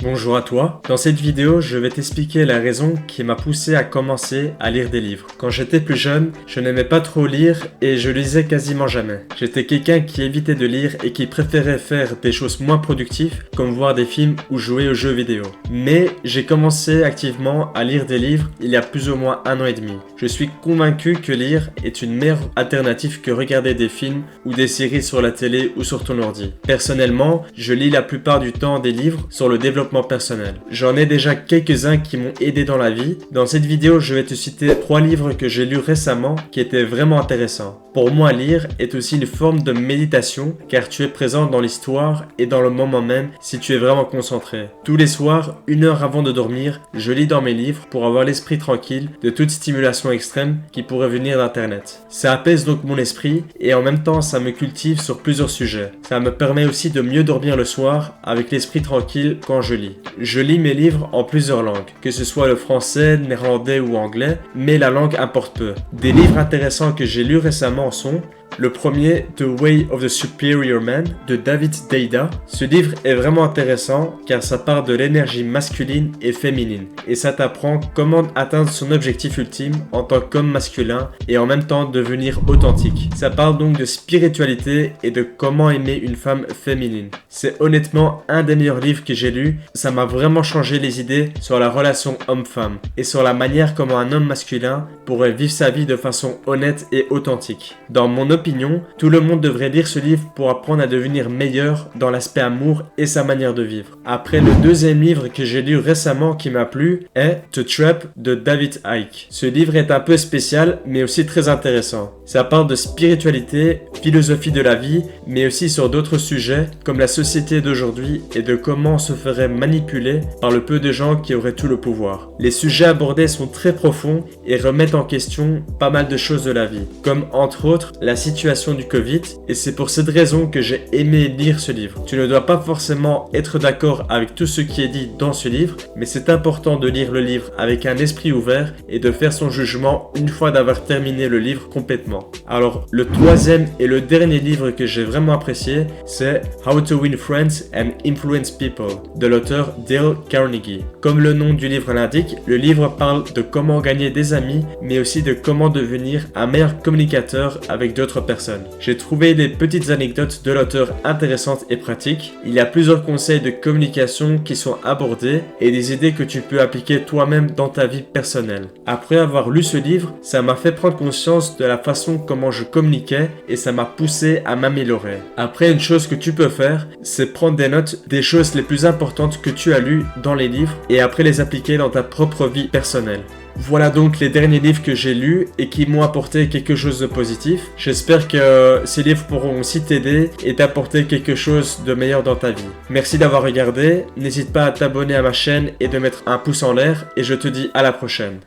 Bonjour à toi. Dans cette vidéo, je vais t'expliquer la raison qui m'a poussé à commencer à lire des livres. Quand j'étais plus jeune, je n'aimais pas trop lire et je lisais quasiment jamais. J'étais quelqu'un qui évitait de lire et qui préférait faire des choses moins productives comme voir des films ou jouer aux jeux vidéo. Mais j'ai commencé activement à lire des livres il y a plus ou moins 1 an et demi. Je suis convaincu que lire est une meilleure alternative que regarder des films ou des séries sur la télé ou sur ton ordi. Personnellement, je lis la plupart du temps des livres sur le développement personnel. J'en ai déjà quelques-uns qui m'ont aidé dans la vie. Dans cette vidéo, je vais te citer 3 livres que j'ai lus récemment qui étaient vraiment intéressants. Pour moi, lire est aussi une forme de méditation car tu es présent dans l'histoire et dans le moment même si tu es vraiment concentré. Tous les soirs, 1 heure avant de dormir, je lis dans mes livres pour avoir l'esprit tranquille de toute stimulation extrême qui pourrait venir d'internet. Ça apaise donc mon esprit et en même temps ça me cultive sur plusieurs sujets. Ça me permet aussi de mieux dormir le soir avec l'esprit tranquille quand je lis. Je lis mes livres en plusieurs langues, que ce soit le français, néerlandais ou anglais, mais la langue importe peu. Des livres intéressants que j'ai lus récemment sont le premier, The Way of the Superior Man, de David Deida. Ce livre est vraiment intéressant car ça parle de l'énergie masculine et féminine et ça t'apprend comment atteindre son objectif ultime en tant qu'homme masculin et en même temps devenir authentique. Ça parle donc de spiritualité et de comment aimer une femme féminine. C'est honnêtement un des meilleurs livres que j'ai lu. Ça m'a vraiment changé les idées sur la relation homme-femme et sur la manière comment un homme masculin pourrait vivre sa vie de façon honnête et authentique. Dans mon opinion, tout le monde devrait lire ce livre pour apprendre à devenir meilleur dans l'aspect amour et sa manière de vivre. Après, le deuxième livre que j'ai lu récemment qui m'a plu est The Trap de David Icke. Ce livre est un peu spécial mais aussi très intéressant. Ça parle de spiritualité, philosophie de la vie, mais aussi sur d'autres sujets comme la société d'aujourd'hui et de comment on se ferait manipuler par le peu de gens qui auraient tout le pouvoir. Les sujets abordés sont très profonds et remettent en question pas mal de choses de la vie, comme entre autres la situation du Covid, et c'est pour cette raison que j'ai aimé lire ce livre. Tu ne dois pas forcément être d'accord avec tout ce qui est dit dans ce livre, mais c'est important de lire le livre avec un esprit ouvert et de faire son jugement une fois d'avoir terminé le livre complètement. Alors, le troisième et le dernier livre que j'ai vraiment apprécié, c'est How to Win Friends and Influence People, de l'auteur Dale Carnegie. Comme le nom du livre l'indique, le livre parle de comment gagner des amis, mais aussi de comment devenir un meilleur communicateur avec d'autres personnes. J'ai trouvé des petites anecdotes de l'auteur intéressantes et pratiques. Il y a plusieurs conseils de communication qui sont abordés et des idées que tu peux appliquer toi-même dans ta vie personnelle. Après avoir lu ce livre, ça m'a fait prendre conscience de la façon comment je communiquais et ça m'a poussé à m'améliorer. Après, une chose que tu peux faire, c'est prendre des notes des choses les plus importantes que tu as lues dans les livres et après les appliquer dans ta propre vie personnelle. Voilà donc les derniers livres que j'ai lus et qui m'ont apporté quelque chose de positif. J'espère que ces livres pourront aussi t'aider et t'apporter quelque chose de meilleur dans ta vie. Merci d'avoir regardé, n'hésite pas à t'abonner à ma chaîne et de mettre un pouce en l'air et je te dis à la prochaine.